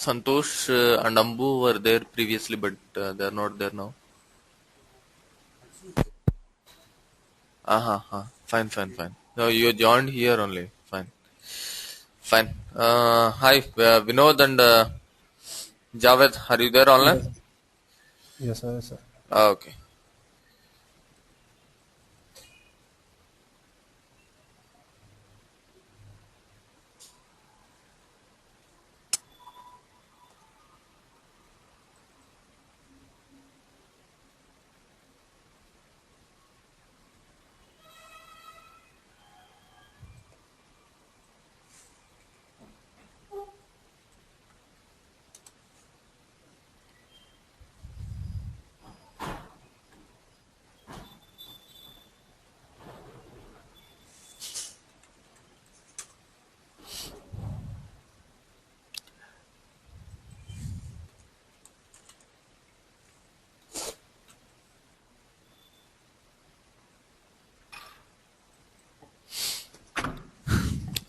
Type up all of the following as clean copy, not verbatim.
Santosh and Ambu were there previously, but they are not there now. Fine, fine, fine. No, you joined here only. Fine, fine. Hi, Vinod and Javed. Are you there online? Yes, yes, sir, yes, sir. Okay.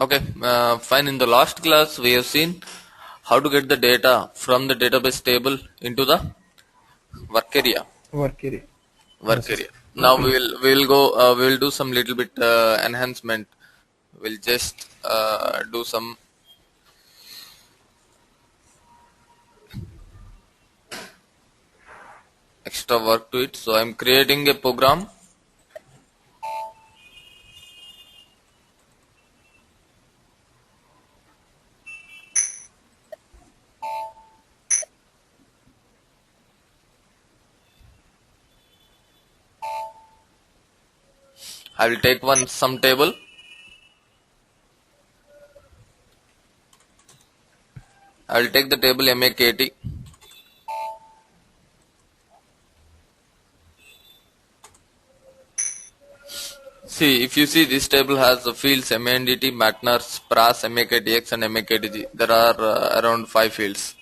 Okay. Fine. In the last class, we have seen how to get the data from the database table into the work area. Work area. Work Yes, area. Now we'll go. We'll do some little bit enhancement. We'll just do some extra work to it. So I'm creating a program. I will take one some table. I will take the table MAKT. See, if you see this table has the fields MANDT, MATNER, SPRAS, MAKTX and MAKTG. There are around 5 fields.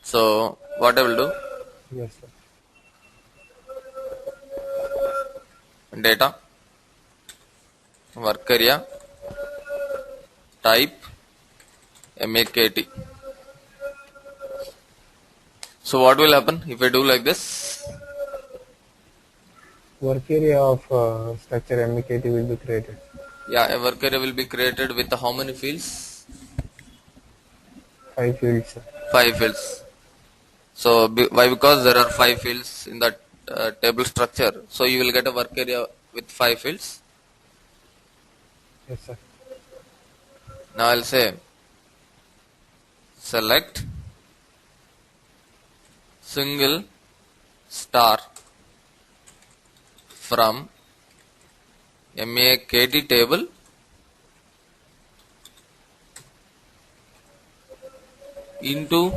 So what I will do, yes, sir. data, work area, type, MAKT. So what will happen if I do like this? Work area of structure MKT will be created. Yeah, a work area will be created with how many fields? 5 fields, sir. 5 fields. So why? Because there are 5 fields in that table structure. So you will get a work area with 5 fields. Yes, sir. Now I'll say select single star from MAKT table into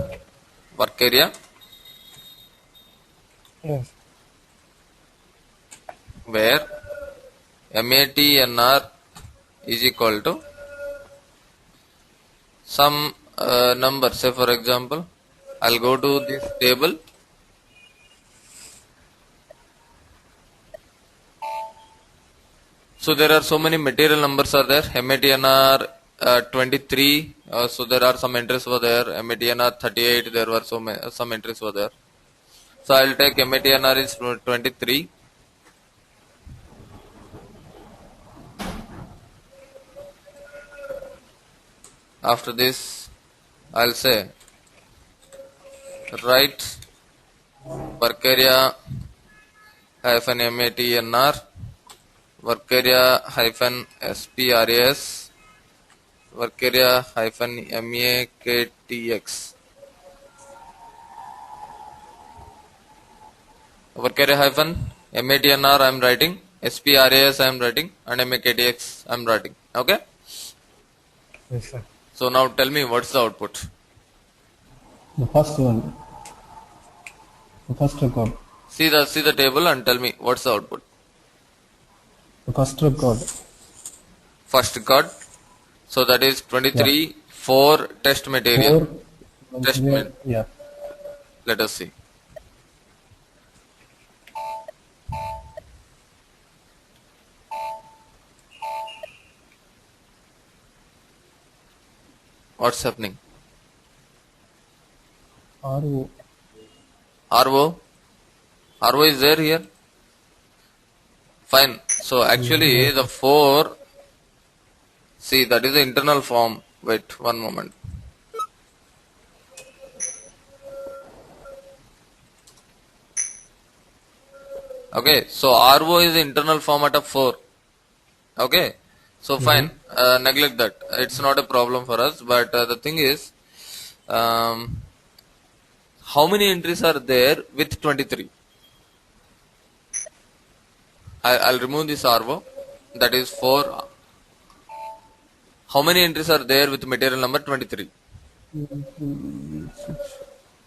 work area Yes, where MATNR is equal to some number. Say for example, I'll go to this table. So there are so many material numbers are there. MATNR 23. So there are some entries over there. MATNR 38. There were some entries over there. So I'll take MATNR is 23. After this, I'll say write work area hyphen MATNR work area hyphen SPRAS work area hyphen MAKTX work area hyphen MATNR I am writing, SPRAS I am writing, and MAKTX I am writing. Okay. yes, sir. So now tell me what's the output. The first one, the first record, See the table and tell me what's the output. the first record. First record. So that is Yeah, 23 for test material. 4 Test material. Yeah, Let us see. What's happening? RO. RO. RO is there here. Fine. So actually No. the 4, see that is the internal form. Wait one moment. Okay. So RO is the internal format of 4. Okay. So Mm-hmm. fine. Neglect that. It's not a problem for us. But the thing is, um, how many entries are there with 23? I'll remove this RO. That is 4. How many entries are there with material number 23?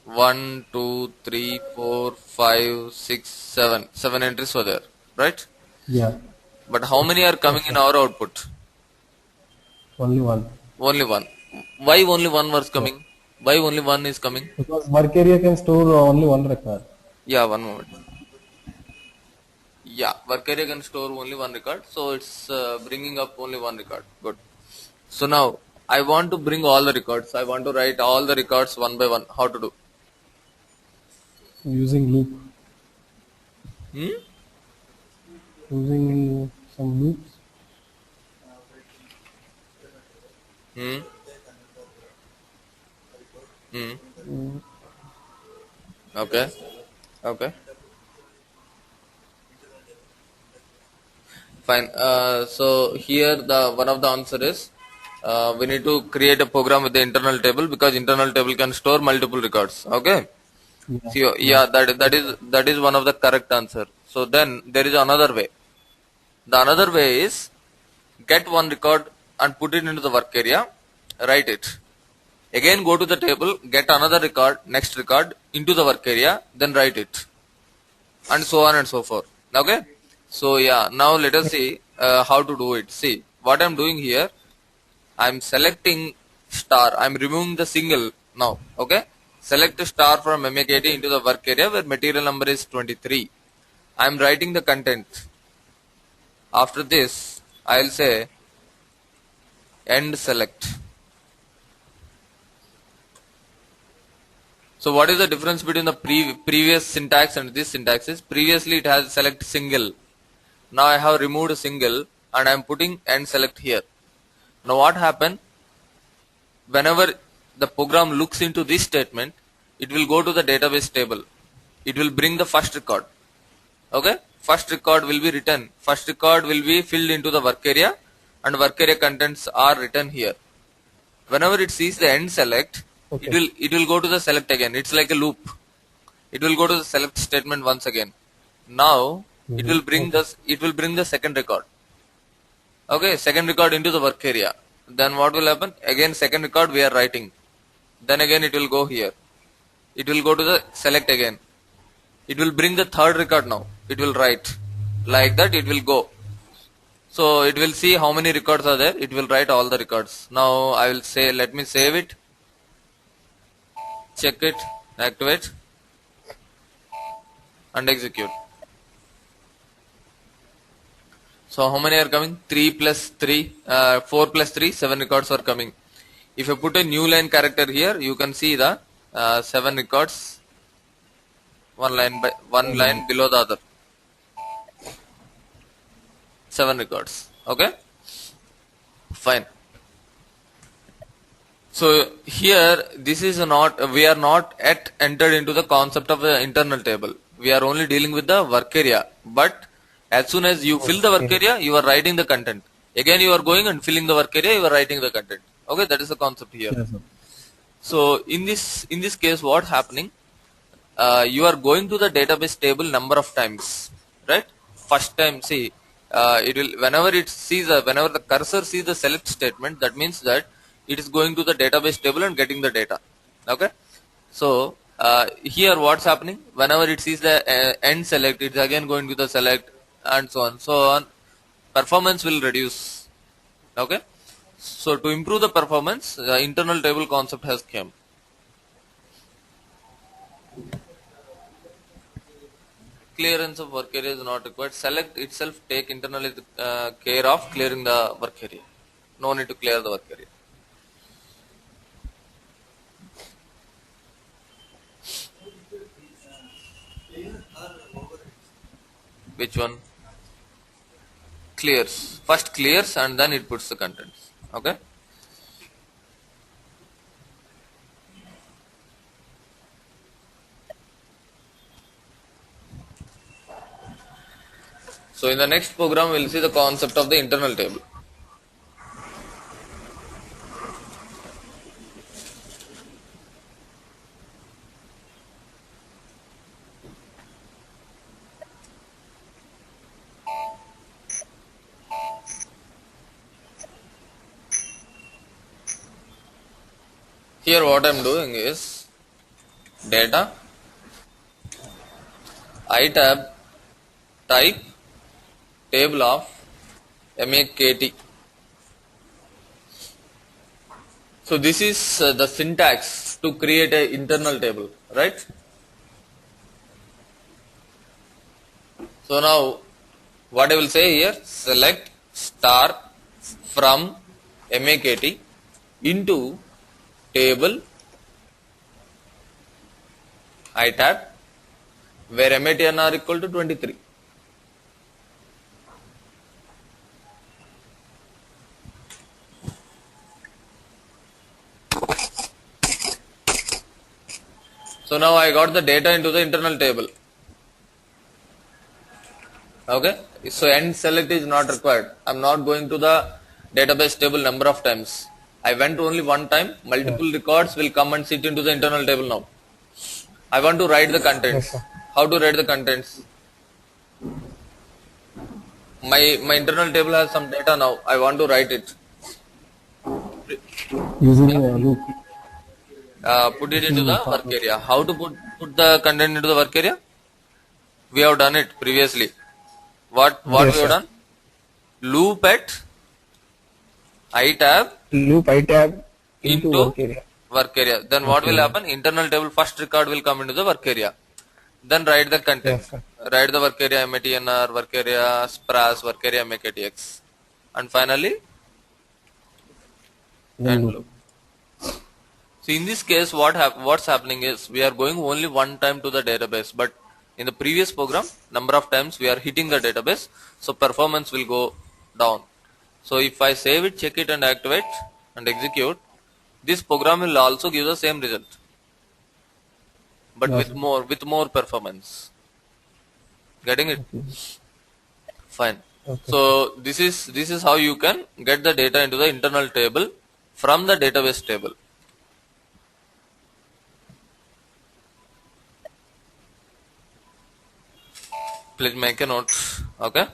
1, 2, 3, 4, 5, 6, 7. 7 entries were there, right? Yeah. But how many are coming in Okay. our output? Only one. Only one. Why only one was Yeah. coming? Why only one is coming? Because work area can store only one record. Yeah, one moment. Yeah, work area can store only one record, so it's bringing up only one record. Good. So now I want to bring all the records. I want to write all the records one by one. How to do? Using loop. Hmm? Using some loops. Hmm? Hmm? Mm, Okay. Okay. Fine. So here the one of the answer is we need to create a program with the internal table because internal table can store multiple records. Okay. yeah. So Yeah. yeah, that is one of the correct answer. So then there is another way. The another way is get one record and put it into the work area, write it. Again go to the table, get another record, next record into the work area, then write it, and so on and so forth. Okay. So yeah, now let us see how to do it. See what I'm doing here. I'm selecting star. I'm removing the single now. Okay. Select a star from MAKT Okay. into the work area where material number is 23. I'm writing the content. After this, I'll say end select. So what is the difference between the previous syntax and this syntax is previously it has select single. Now I have removed a single and I am putting end select here. Now what happened? Whenever the program looks into this statement, it will go to the database table. It will bring the first record. Okay? First record will be written. First record will be filled into the work area and work area contents are written here. Whenever it sees the end select, it Okay. will it will go to the select again. It's like a loop. It will go to the select statement once again. Now Mm-hmm. Okay. it will bring the second record. Okay, second record into the work area. Then what will happen? Again second record we are writing. Then again it will go here. It will go to the select again. It will bring the third record now. It will write. Like that it will go. So it will see how many records are there. It will write all the records. Now I will say let me save it. Check it. Activate. And execute. So how many are coming? 3 plus 3, 4 plus 3, 7 records are coming. If you put a new line character here, you can see the 7 records, one Mm, line below the other. 7 records. Okay, fine. So here, this is not, we are not yet entered into the concept of the internal table. We are only dealing with the work area. But as soon as you fill the work okay. area, you are writing the content. Again, you are going and filling the work area, you are writing the content. Okay, that is the concept here. Yes, sir. So in this case, what happening? You are going to the database table number of times, right? First time, see, it will whenever the cursor sees the select statement, that means that it is going to the database table and getting the data. Okay, so here what's happening? Whenever it sees the end select, it's again going to the select and so on. So on, performance will reduce. Okay, so to improve the performance, the internal table concept has come. Clearance of work area is not required. Select itself take internally care of clearing the work area. No need to clear the work area. Which one? Clears. First clears and then it puts the contents. Okay. So in the next program, we'll see the concept of the internal table. Here what I'm doing is data, I tab, type, table of MAKT. So this is the syntax to create an internal table, right? So now what I will say here, select star from MAKT into table I tab where MATN are equal to 23. So now I got the data into the internal table. Okay, so end select is not required. I'm not going to the database table number of times. I went only one time. Multiple records will come and sit into the internal table now. I want to write the contents. Yes, sir. How to write the contents? My internal table has some data now. I want to write it. Using a loop. Put it into the work area. How to put the content into the work area? We have done it previously. What Yes, we sir. have done? Loop at I tab Loop I tab into into work area. work area. Then what will happen? Internal table first record will come into the work area. Then write the content. Yes, sir. Write the work area MATNR, work area SPRAS, work area MAKTX. And finally, Then end loop. loop. So in this case, what's happening is we are going only one time to the database, but in the previous program, number of times we are hitting the database, so performance will go down. So if I save it, check it and activate and execute, this program will also give the same result, but Yes. with more performance. Getting it? Fine. Okay. So this is how you can get the data into the internal table from the database table. Please make a note. Okay.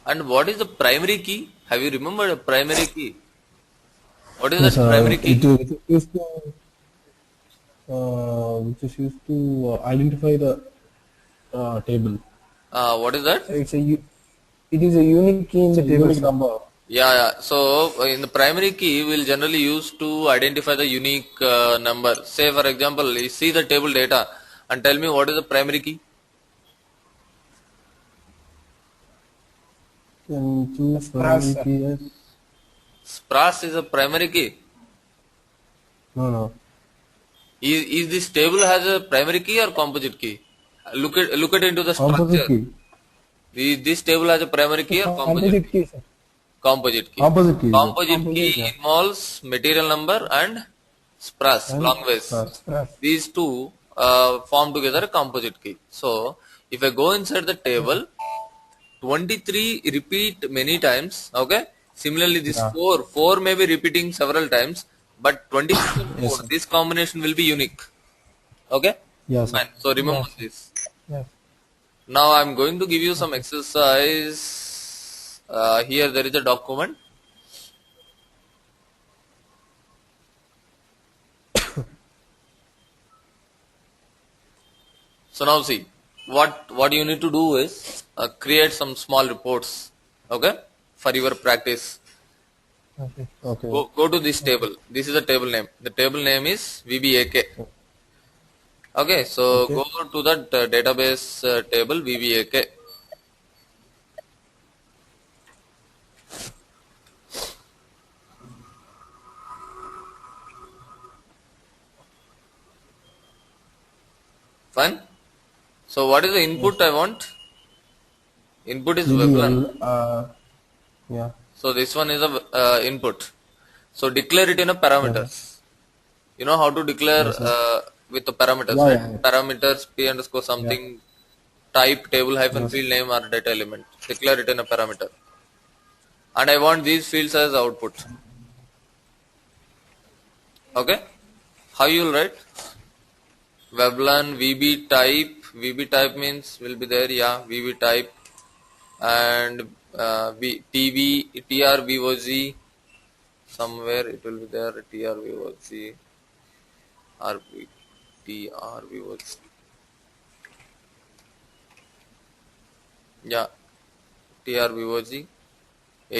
And what is the primary key? Have you remembered a primary key? What is Yes, that primary key? which is used to identify the table. What is that? So it is a unique key in the table. Unique Sir. number. Yeah. So in the primary key, we'll generally use to identify the unique number. Say for example, you see the table data and tell me what is the primary key. Can choose Spras, primary sir. key as SPRAS is a primary key. no. Is this table has a primary key or composite key? Look at into the Composite structure. key. This table has a primary key or composite? Composite key, sir. Composite key. Composite key. Composite Composite, key involves material number and SPRAS, And long ways. SPRAS. Spras. These two form together a composite key. So if I go inside the table, 23 repeat many times. Okay. Similarly, this Yeah. 4 may be repeating several times, but 26 and 4, Yes, sir. this combination will be unique. Okay. Yes, sir. Fine. So remember this. Yes. Now I'm going to give you some exercise. Here there is a document. So now see, what you need to do is create some small reports, okay, for your practice. Okay. Okay. Go to this table. This is the table name. The table name is VBAK. Okay, so Okay. go to that database table VBAK. Fine. So what is the input I want? Input is Weblan. VBL. Yeah. So this one is a input. So declare it in a Yeah. parameters. You know how to declare Yes, sir. with the parameters, Yeah, right? yeah, yeah. Parameters p underscore Yeah. something type table hyphen Yes. field name or data element. Declare it in a parameter. And I want these fields as output. Okay. How you will write? Weblan VB type. VB type means will be there. Yeah. VB type and TV TRVOZ somewhere it will be there. TRVOZ RB TRVOZ. Yeah. TRVOZ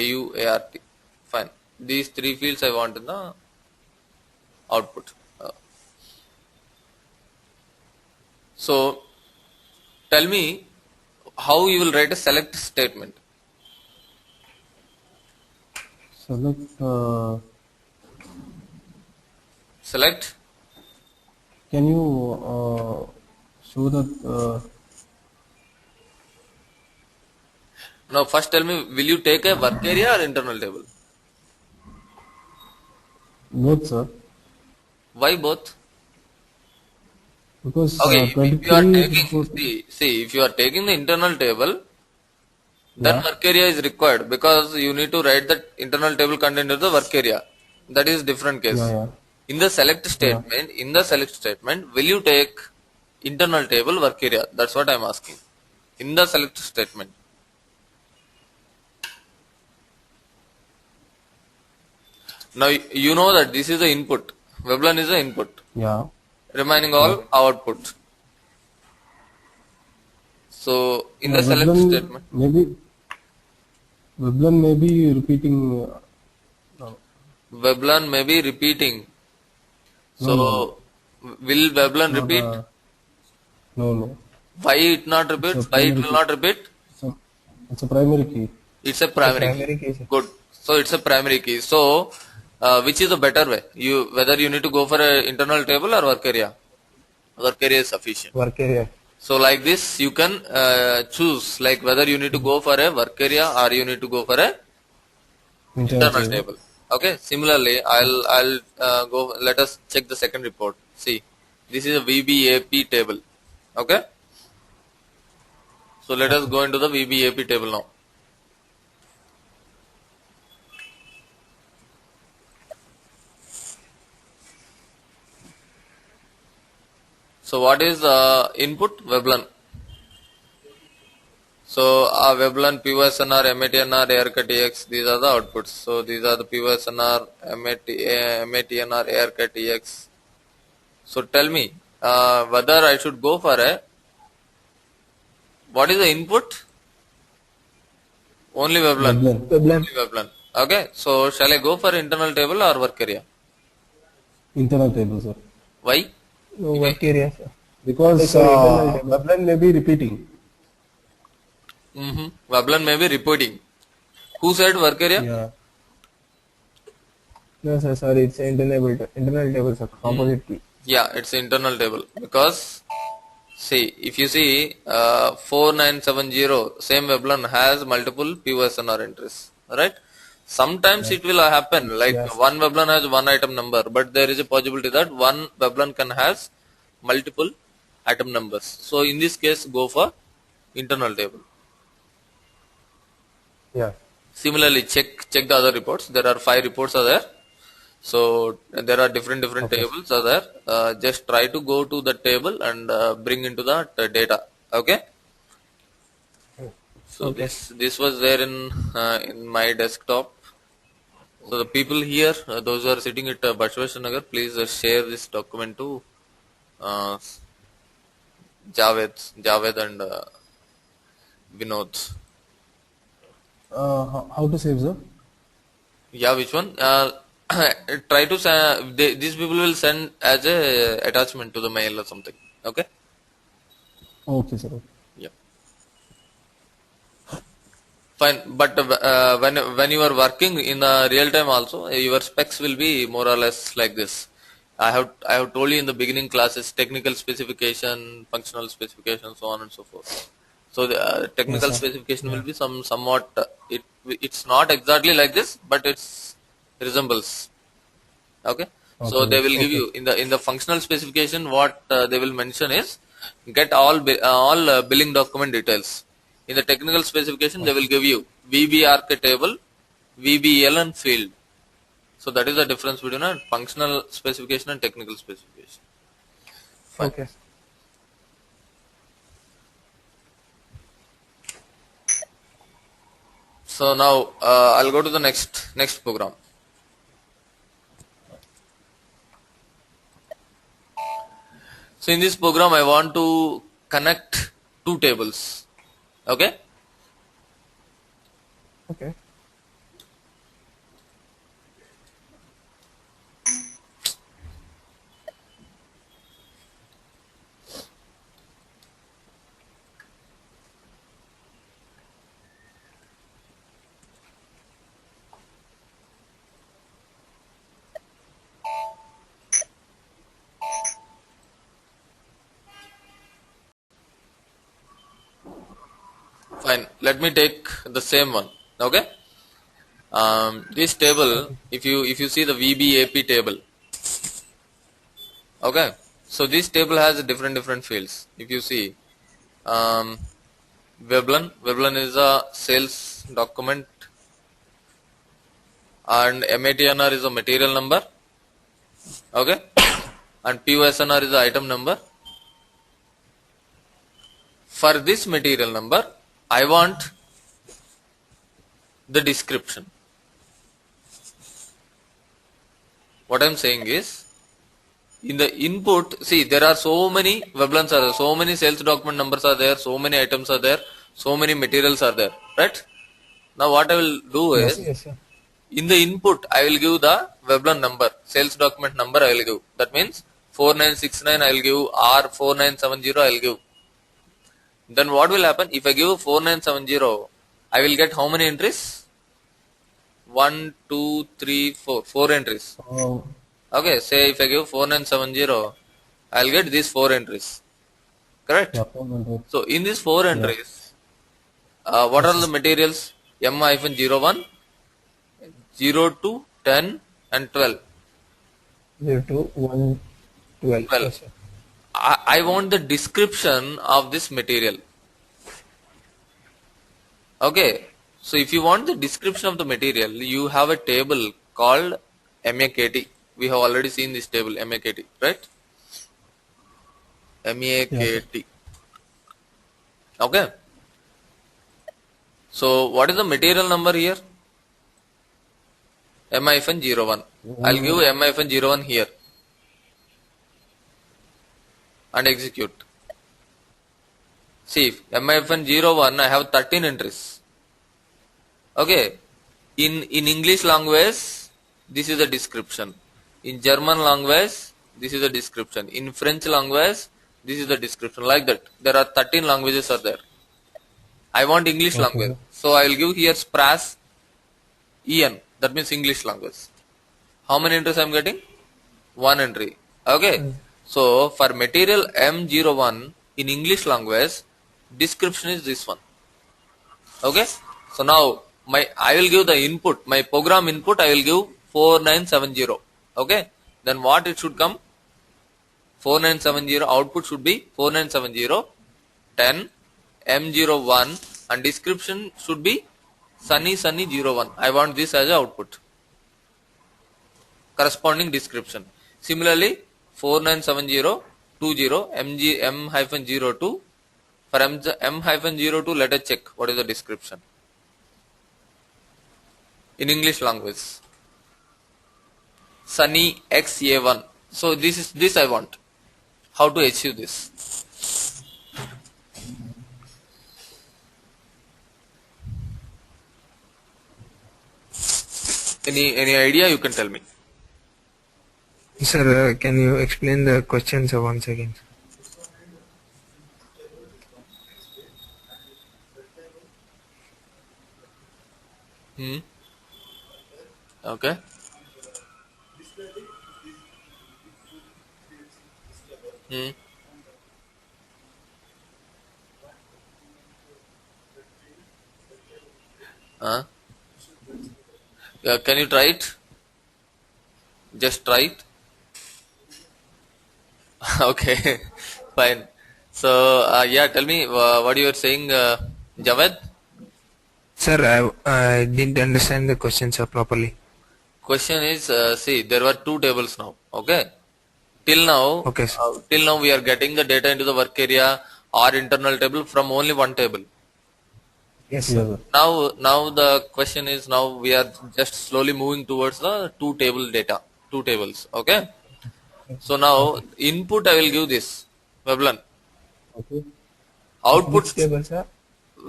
AUART. Fine. These three fields I want in the output. So tell me how you will write a select statement. Select. Select. Can you show that? Now first tell me, will you take a work area or internal table? Both, sir. Why both? Because Okay, if you are 23 is taking, report. see, if you are taking the internal table, then Yeah. work area is required because you need to write that internal table content into the work area. That is different Yeah. case. Yeah. In the select statement, will you take internal table work area? That's what I'm asking. In the select statement. Now you know that this is the input. Weblan is the input. Yeah. Remaining Yeah. all output. So in Yeah. the select statement, Weblan may be repeating. Weblan may be repeating. No, no, no. So will Weblan Not. repeat? No, no. Why it not It's repeat? a Why it primary will key. not repeat? It's a, it's a primary key. It's a The primary key. primary key, sir. Good. So it's a primary key. So which is the better way? Whether you need to go for a internal table or work area. Work area is sufficient. Work area. So like this you can choose like whether you need to go for a work area or you need to go for a Internal internal table. table. Okay. Similarly, I'll go. Let us check the second report. See, this is a VBAP table. Okay. So let us go into the VBAP table now. So what is input? Weblan. So Weblan, POSNR, MATNR, ARCUT EX, these are the outputs. So these are the POSNR, MATNR, ARCUT EX. So tell me whether I should go for a, what is the input? Only Weblan. Weblan. Weblan. Only Weblan. Okay. So shall I go for internal table or work area? Internal table, sir. Why? No work area, sir. Because Like our internal table. Weblan may be repeating. Weblan may be reporting. Who said work area? Yeah. No, sir, sorry, it's internal table, sir. Composite key. Yeah, it's internal table because see if you see 4970 same Weblan has multiple POSNR entries, right? Sometimes it will happen like Yes. one Weblan has one item number, but there is a possibility that one Weblan can has multiple item numbers. So in this case, go for internal table. Yeah. Similarly, check the other reports. There are 5 reports are there. So there are different tables are there. Just try to go to the table and bring into the data. Okay. So Okay. this was there in my desktop. So the people here, those who are sitting at Bashweshwar Nagar, please share this document to uh, Javed and Vinod. How to save, sir? Yeah, which one? Try to send. These people will send as a attachment to the mail or something. Okay. Okay, sir. Okay. Yeah. Fine. But when you are working in real time also, your specs will be more or less like this. I have told you in the beginning classes technical specification, functional specification, so on and so forth. So the Yes, technical sir. specification will Yeah. be somewhat it's not exactly like this, but it's resembles. Okay, so Okay. they will give Okay. you in the functional specification what they will mention is get all billing document details. In the technical specification they will Okay. give you VBRK table, VBL and field. So that is the difference between a functional specification and technical specification. Fine. Okay. So now I'll go to the next program. So in this program I want to connect two tables. Okay. Okay. Fine. Let me take the same one. Okay. This table, Okay. if you see the VBAP table, okay. So this table has different fields. If you see, um, Veblen is a sales document, and MATNR is a material number, okay, and POSNR is the item number. For this material number, I want the description. What I'm saying is, in the input, see there are so many Weblans are there, so many sales document numbers are there, so many items are there, so many materials are there, right? Now what I will do Yes, is, sir. Yes, sir. in the input I will give the Veblan number, sales document number I will give. That means 4969 I will give or 4970 I will give. Then what will happen if I give 4970? I will get how many entries? 1, 2, 3, 4. 4 entries. Uh, Okay, say if I give 4970, I'll get these 4 entries. Correct? yeah, 400. So in these 4 Yeah. entries, what Yes, are sir. the materials? M-01, 02, 10 and 12. 0 to 112. 12. Yes, sir. I want the description of this material. Okay. So if you want the description of the material, you have a table called MAKT. We have already seen this table, MAKT, right? Yeah, sir. MAKT. Okay. So what is the material number here? M-01. I'll give Uh, M-01 here and execute. See, M-01 I have 13 entries. Okay. In English language, this is the description. In German language, this is the description. In French language, this is the description. Like that. There are 13 languages are there. I want English Okay, language. sir. So I will give here Spras EN. That means English language. How many entries I am getting? One entry. Okay. Mm. So for material M01 in English language, description is this one. Okay. So now I will give the input, my program input I will give 4970. Okay. Then what it should come? 4970 output should be 4970 10 M01 and description should be Sunny01. I want this as a output. Corresponding description. Similarly 4970 20 M-02 for M-02 let us check what is the description in English language. Sunny XA1. So this I want. How to achieve this? Any idea? You can tell me. Sir, can you explain the questions once again? Hmm. Okay. Hmm. Uh, yeah, can you try it? Just try it. Okay. Fine. So yeah, tell me what you are saying, Javed. Sir, I didn't understand the question, sir, properly. Question is, see, there were two tables now. Okay. Till now, Okay, sir. till now we are getting the data into the work area or internal table from only one table. Yes, Yes, sir. sir. Now the question is, now we are just slowly moving towards the two table data, two tables. Okay. So now Okay. input I will give this Veblan. Okay. Which Output table, sir?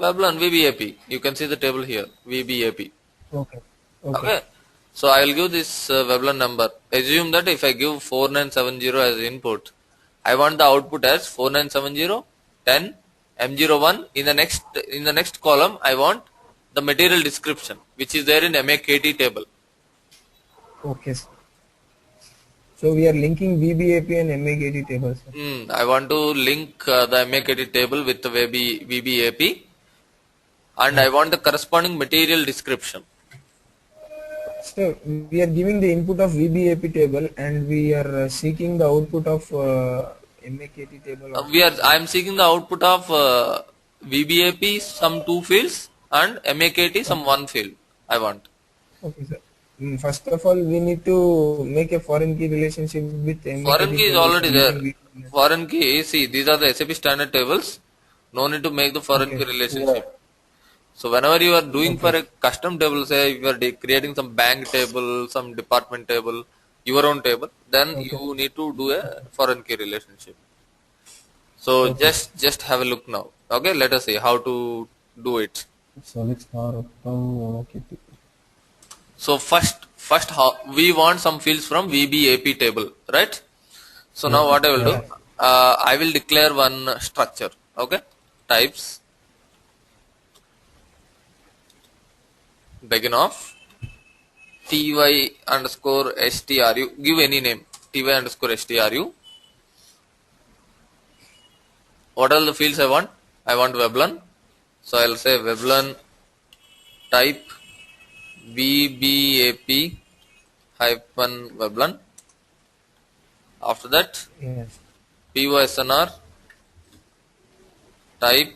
Veblan VBAP. You can see the table here VBAP. Okay. Okay. Okay. So I will give this Veblan number. Assume that if I give 4970 as input, I want the output as 4970 10 M01. In the next column, I want the material description, which is there in MAKT table. Okay, sir. So we are linking VBAP and MAKT tables, sir. I want to link the MAKT table with the VBAP, and I want the corresponding material description. So we are giving the input of VBAP table and we are seeking the output of MAKT table. I am seeking the output of VBAP some two fields and MAKT some Okay. one field. I want. Okay, sir. First of all, we need to make a foreign key relationship with Foreign MAKT key is table already there. using VBAP. Foreign key, see, these are the SAP standard tables. No need to make the foreign key Okay. Yeah. relationship. So whenever you are doing for Okay. a custom table, say if you are creating some bank table, some department table, your own table, then Okay. you need to do a foreign key relationship. So Okay. just have a look now. Okay, let us see how to do it. Select star from okay. So first how we want some fields from VBAP table, right? So Yeah. now what I will do, Yeah. I will declare one structure. Okay, types begin of ty underscore stru. Give any name ty underscore stru. What are the fields I want? I want Veblan. So I'll say Veblan type VBAP hyphen Veblan. After that, Yes. POSNR type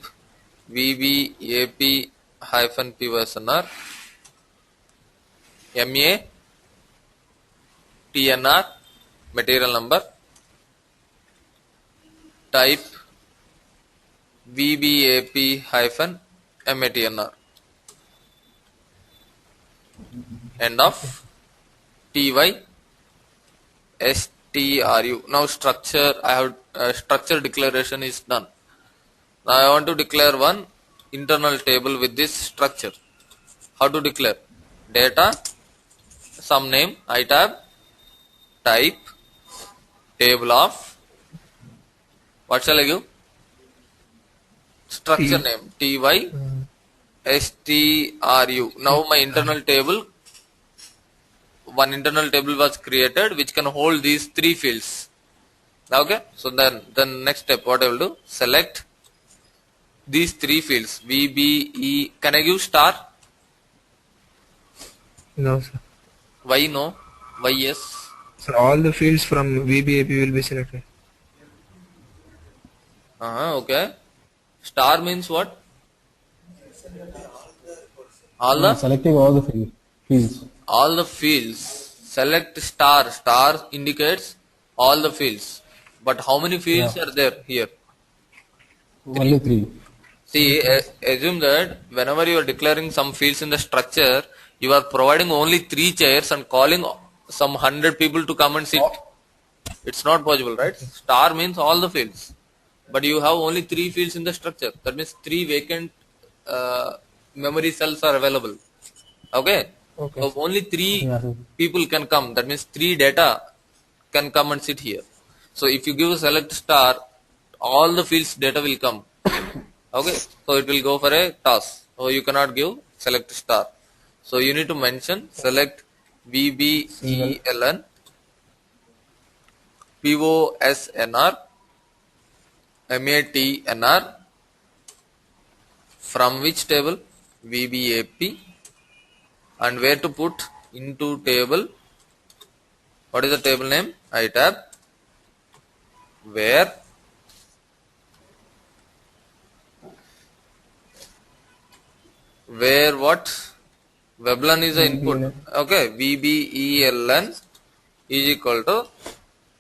VBAP hyphen POSNR MA TNR material number type VBAP hyphen MATNR end of TY STRU. Now structure, I have structure declaration is done. Now I want to declare one internal table with this structure. How to declare? Data, some name, itab, type, table of, what shall I give? Structure T. name, TY Uh, STRU. Now my internal table, one internal table was created which can hold these three fields. Okay, so then next step, what I will do? Select these three fields VBE. Can I give star? no, sir. Why no? Why yes? So all the fields from VBAP will be selected. Okay. Star means what? All the Selecting all the fields. all the fields. Select star. Star indicates all the fields. But how many Yeah. fields are there here? Only three. See, assume that whenever you are declaring some fields in the structure, you are providing only three chairs and calling some 100 people to come and sit. It's not possible, right? Star means all the fields. But you have only three fields in the structure. That means three vacant memory cells are available. Okay? Okay, So sir. only three Yeah, sir. people can come. That means three data can come and sit here. So if you give a select star, all the fields data will come. Okay, so it will go for a task. So you cannot give select star. So you need to mention select Single. VBELN POSNR MATNR from which table VBAP and where to put into table. What is the table name? ITab. Where what? Veblen is the input. VBLN. Okay, VBELN is equal to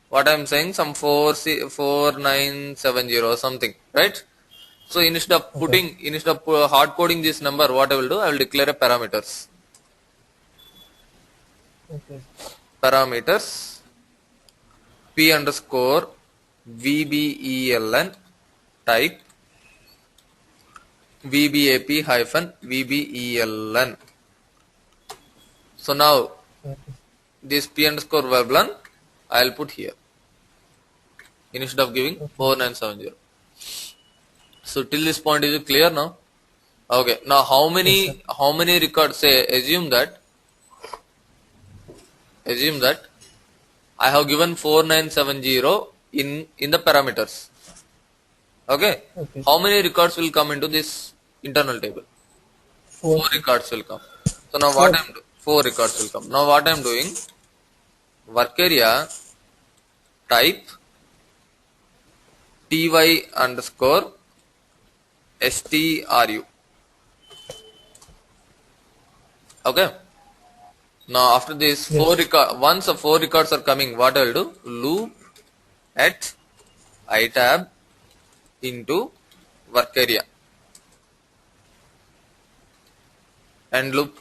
what I am saying, some 4970 or something, right? So Okay. instead of hard coding this number, what I will do, I will declare a parameters. Okay. Parameters P underscore VBELN type VBAP hyphen VBELN. So now Okay. this P underscore Veblen I will put here instead of giving Okay. 4970. So till this point is it clear now? Okay. Now Yes, sir. how many records, say assume that I have given 4970 in the parameters. Okay. Okay, How sir. many records will come into this internal table? Four, Four sir. records will come. So now Four. four records will come. Now what I am doing, work area type ty underscore stru. Okay. Now after this Yes. once the four records are coming, what I will do? Loop at itab into work area and loop.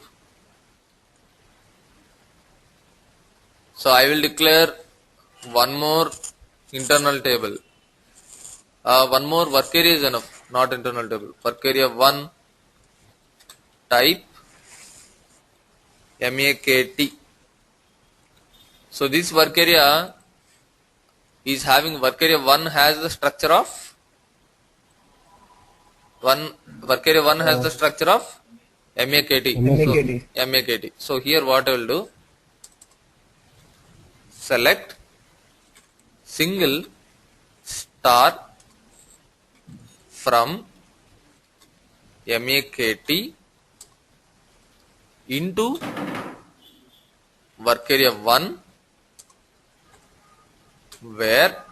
So I will declare one more internal table. One more work area is enough, not internal table. Work area 1 type MAKT. So this work area is having work area 1 has the structure of one work area 1 has Uh, the structure of MAKT. So MAKT. MAKT. MAKT. So here what I will do, select single star from MAKT into work area 1 where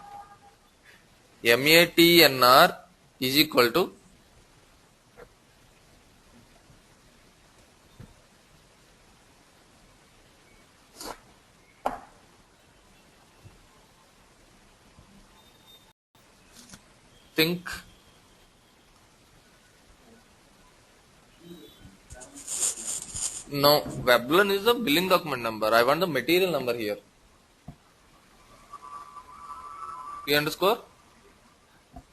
MATNR is equal to think no, Veblen is the billing document number. I want the material number here. P underscore?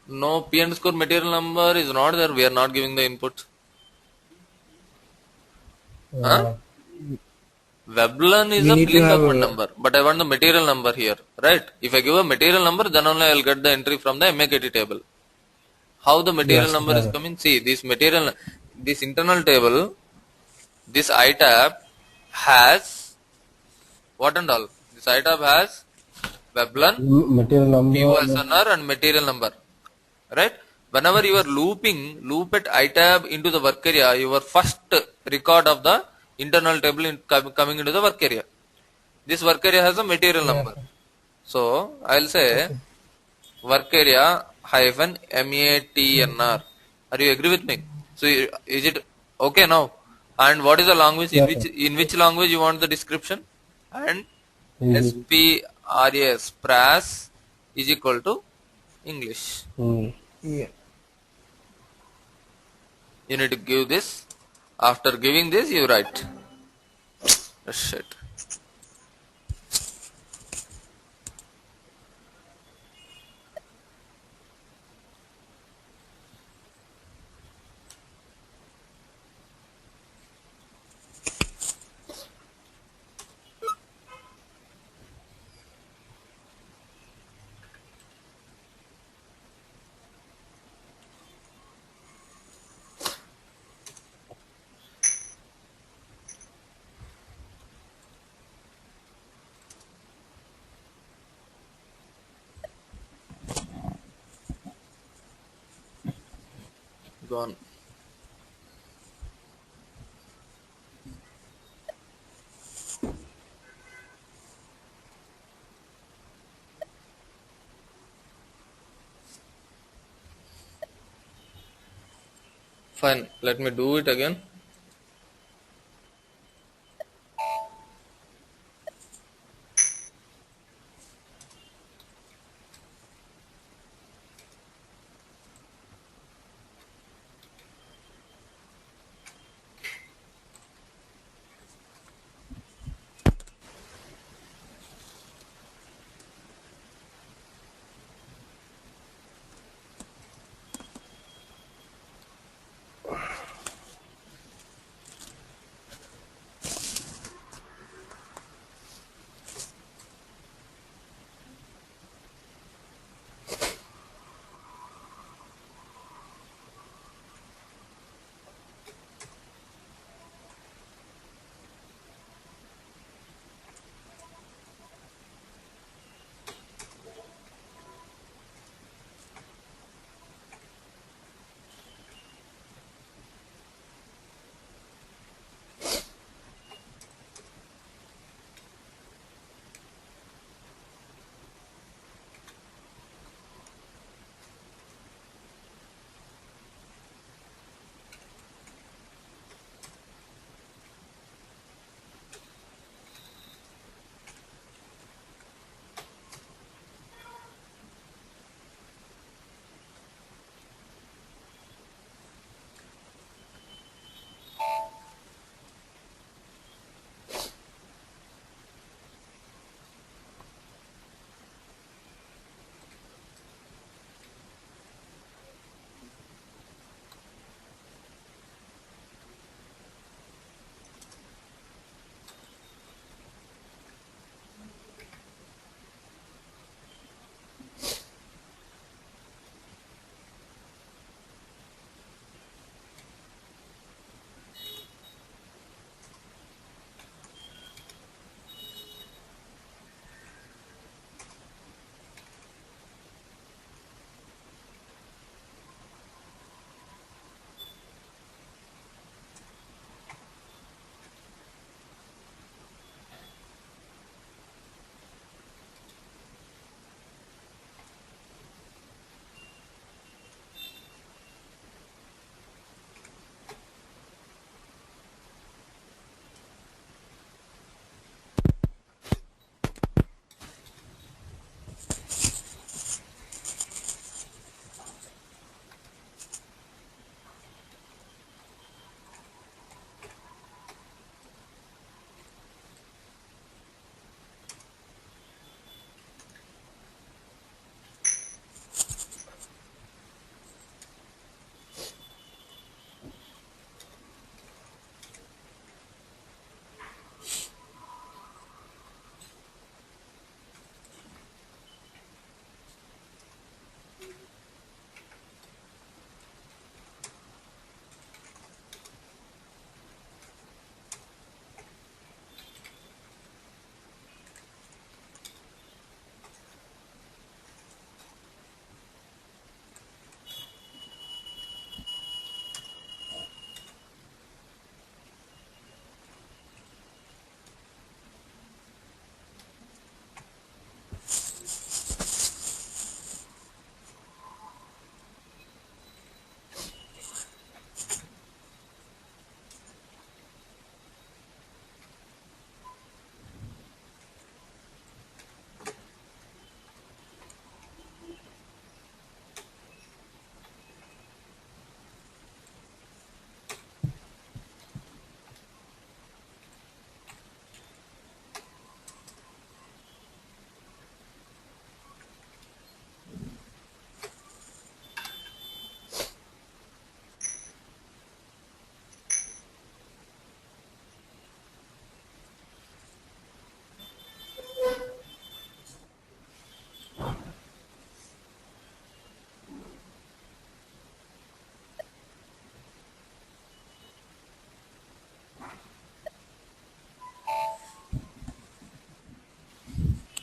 No, P underscore material number is not there. We are not giving the input. Huh? uh, Veblen is We a need to billing have document a, number, but I want the material number here, right? If I give a material number, then only I will get the entry from the MAKT table. How the material yes, number is yeah, coming? See, this internal table, this iTab has what and all? This iTab has Veblen, material number. POSNR and material number, right? Whenever you are loop at itab into the work area, your first record of the internal table coming into the work area. This work area has a material yes, number. sir. So I'll say Okay. work area hyphen MATNR. Mm, Are you agree with me? So is it okay now? And what is the language Yeah, sir. in which language you want the description? And Easy. SPRAS pras is equal to English. Mm. yeah. You need to give this. After giving this, you write. Shit. gone. Fine, let me do it again.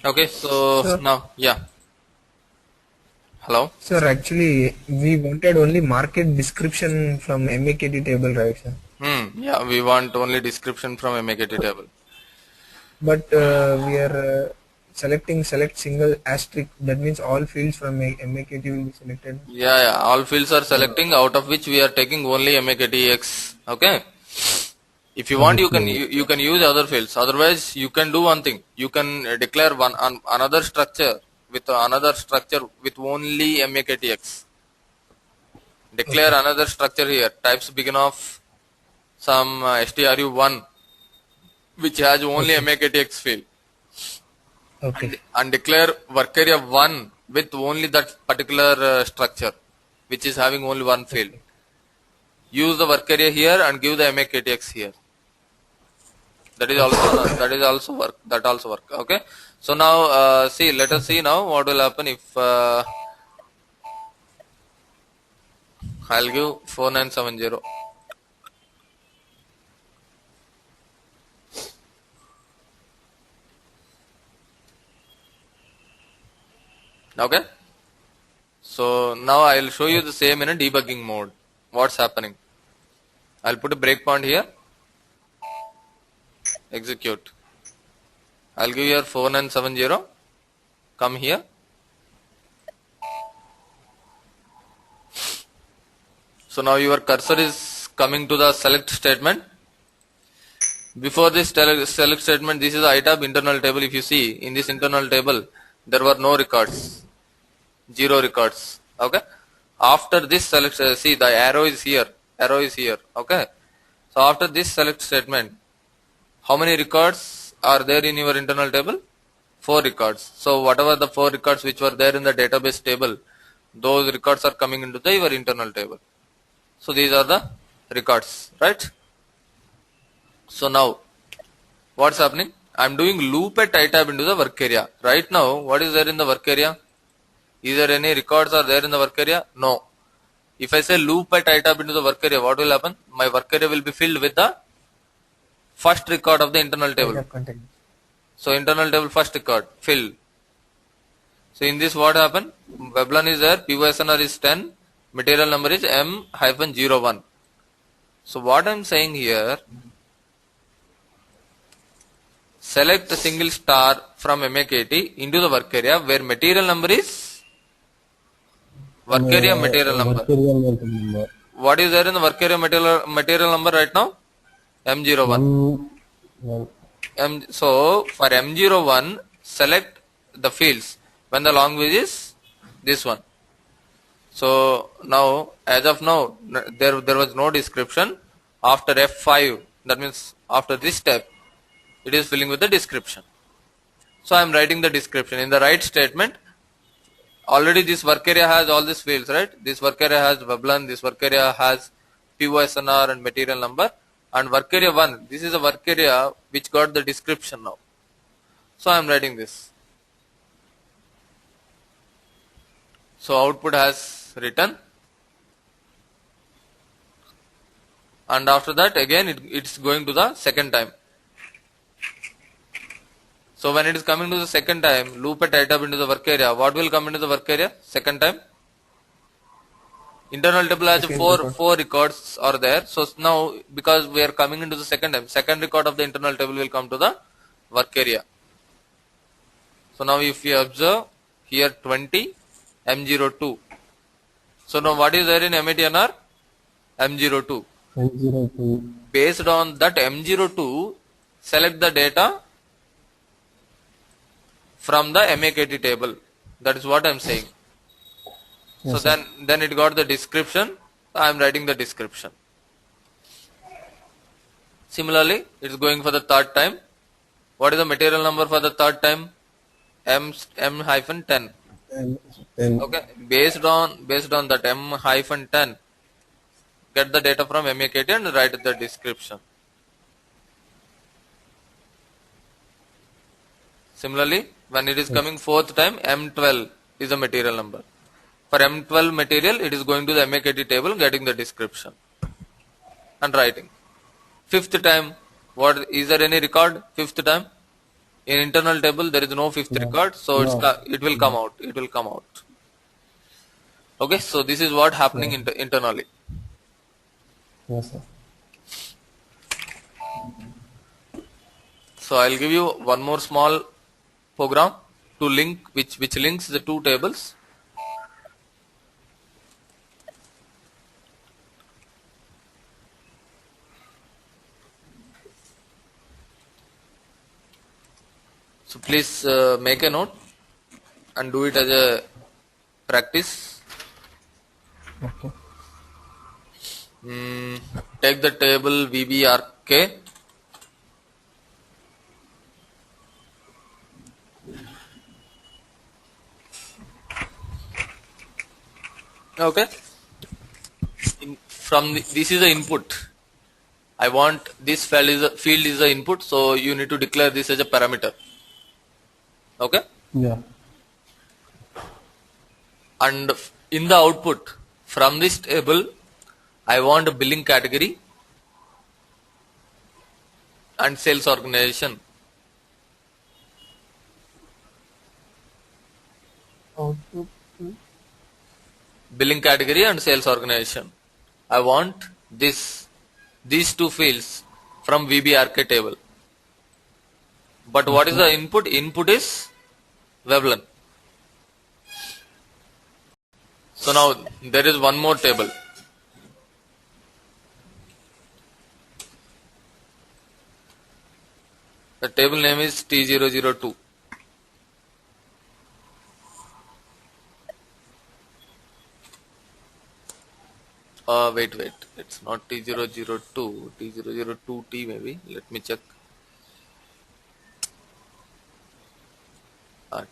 Okay, so Sir, now, yeah. Hello? Sir, actually, we wanted only market description from MAKT table, right, sir? Yeah, we want only description from MAKT table. But we are selecting select single asterisk. That means all fields from MAKT will be selected. Yeah, all fields are Uh, selecting, out of which we are taking only MAKTX. Okay. If you want, Okay. you can use other fields. Otherwise, you can do one thing. You can declare another structure with only MAKTX. Declare okay. another structure here. Types begin of some stru1 which has only Okay. MAKTX field, Okay. and declare work area 1 with only that particular structure which is having only one field. Okay. Use the work area here and give the MAKTX here. That is also Okay. that is also work. That also work. Okay. So now see. Let us see now what will happen if I'll give 4970. Okay. So now I'll show you the same in a debugging mode. What's happening? I'll put a breakpoint here. Execute. I'll give here 4970. Come here. So now your cursor is coming to the select statement. Before this select statement, this is the itab internal table. If you see in this internal table, there were no records, 0 records. Okay. After this select, see the arrow is here. Arrow is here. Okay. So after this select statement, how many records are there in your internal table? 4 records. So whatever the 4 records which were there in the database table, those records are coming into your internal table. So these are the records, right? So now what's happening? I'm doing loop at itab into the work area. Right now, what is there in the work area? Is there any records are there in the work area? No. If I say loop at itab into the work area, what will happen? My work area will be filled with the first record of the internal table. Itab content. So internal table first record filled. So in this what happened? Veblan is there, POSNR is 10, material number is M-01. So what I'm saying here, select a single star from MAKT into the work area where material number is work area material number. Material number. What is there in the work area material number right now? M01. So for M01, select the fields when the language is this one. So now, as of now, there was no description. After F5, that means after this step, it is filling with the description. So I am writing the description in the right statement. Already this work area has all these fields, right? This work area has Veblan, this work area has POSNR and material number, and work area 1. This is a work area which got the description now. So I am writing this. So output has written, and after that again it's going to the second time. So when it is coming to the second time, loop at itab into the work area, what will come into the work area second time? Internal table has four records are there. So now because we are coming into the second time, second record of the internal table will come to the work area. So now if you observe here 20 M02. So now what is there in MATNR? M02. M02. Based on that M02, select the data from the MAKT table. That is what I am saying. Yes, So then it got the description. I am writing the description. Similarly, it is going for the third time. What is the material number for the third time? M-10. Then Okay. Based on that M-10, get the data from MAKT and write the description. Similarly, when it is coming fourth time, M12 is the material number. For M12 material, it is going to the MAKT table, getting the description and writing. Fifth time, what is there any record? Fifth time, in internal table there is no fifth record, so no. it will come out. It will come out. Okay, so this is what happening internally. Yes, sir. So I'll give you one more small program to link which links the two tables. So please make a note and do it as a practice. Okay. Mm, take the table VBRK. Okay. This is the input. I want this field is the input, so you need to declare this as a parameter. Okay. Yeah. And in the output from this table, I want a billing category and sales organization. Output. Billing category and sales organization. I want these two fields from VBRK table. But what is Okay. the input? Input is Veblen. So now there is one more table. The table name is T002. Wait. It's not T002. T002T maybe. Let me check.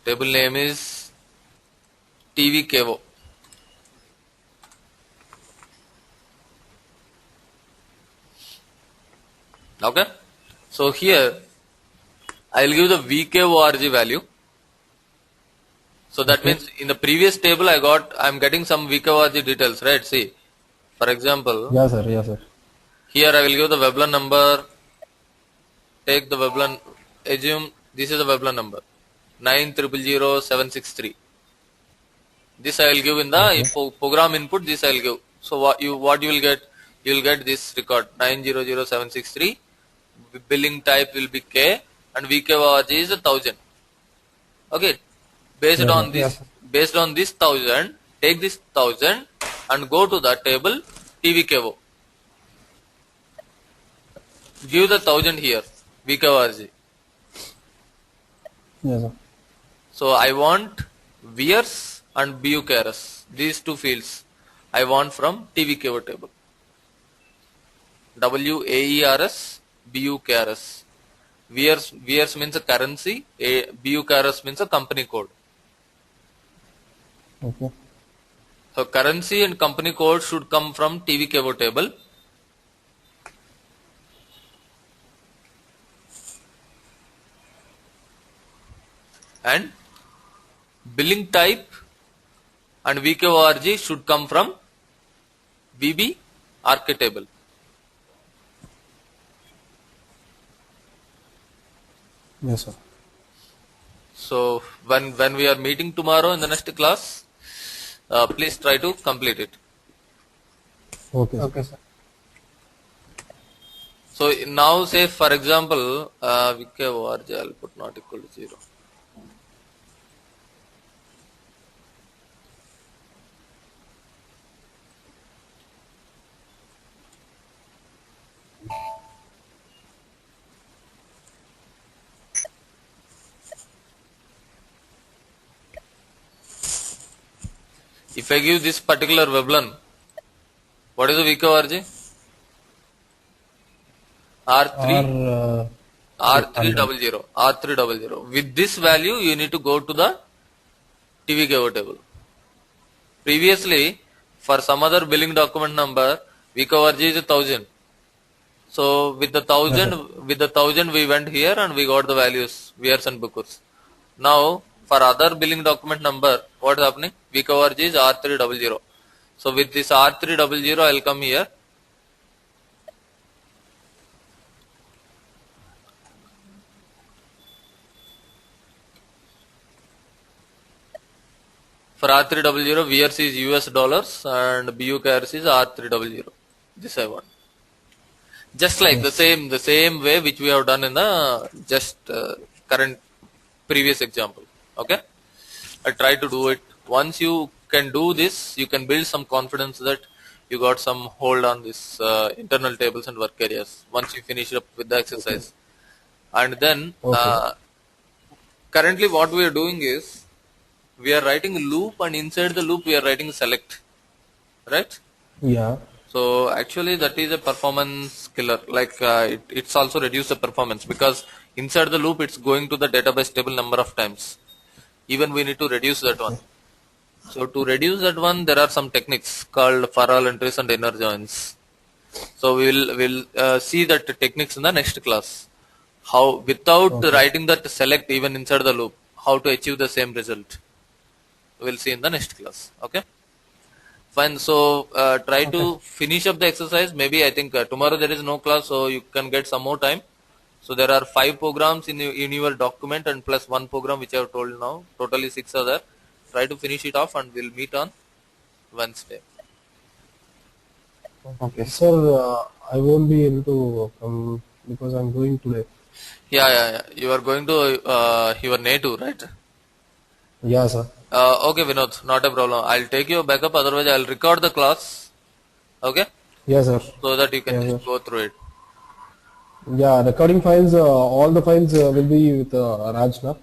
Table name is TVKO. Okay. So here I'll give the VKORG value. So that Okay. means in the previous table I'm getting some VKORG details, right? See, for example, Yeah, sir. Yeah, sir. here I will give the Veblen number. Take the Veblen. Assume this is the Veblen number 9000763. This I will give in the Okay. program input. This I will give. So what you will get? You will get this record 9000763. Billing type will be K and VKORG is 1000. Okay. Based Yeah, sir. on Yes, this, sir. based on this 1000, take this 1000 and go to the table TVKO. Give the 1000 here, VKORG. Yes, sir. So I want VRs and BUKRS. These two fields I want from TVKO table. WAERS, BUKRS. VRs means a currency, BUKRS means a company code. Okay. So currency and company code should come from TVKO table. And billing type and VKORG should come from VB RK table. Yes, sir. So when we are meeting tomorrow in the next class, please try to complete it. Okay, sir. Okay, sir. So now say for example, VKORG I'll put not equal to 0. If I give this particular Veblen, what is the VKORG? Or R3 R100. R300. With this value, you need to go to the TVKO table. Previously, for some other billing document number, VKORG is 1000. So Yes, sir. with the thousand we went here and we got the values, VRs and bookers. Now, for other billing document number, what is happening? VKORG is R300. So with this R300, I'll come here. For For R300, VRC is US dollars and BUKRC is R300. This I want. Just like the same way which we have done in the just current previous example. Okay. I try to do it. Once you can do this, you can build some confidence that you got some hold on this internal tables and work areas. Once you finish up with the exercise, and then currently what we are doing is we are writing a loop, and inside the loop we are writing select, right? Yeah. So actually that is a performance killer. Like it's also reduce the performance because inside the loop it's going to the database table number of times. Even we need to reduce that one. So to reduce that one, there are some techniques called for all entries and inner joins. So we'll see that techniques in the next class. How without writing that select even inside the loop, how to achieve the same result. We'll see in the next class. Okay. Fine. So try to finish up the exercise. Maybe I think tomorrow there is no class, so you can get some more time. So there are 5 programs in your document and plus 1 program which I have told now. Totally 6 are there. Try to finish it off and we'll meet on Wednesday. Okay, sir. I won't be able to come because I'm going today. Yeah. You are going to your native, right? Yeah, sir. Okay, Vinod, not a problem. I'll take your backup. Otherwise, I'll record the class. Okay, Yes, sir. so that you can Yes, just go through it. Yeah, recording files. All the files will be with Raj, na?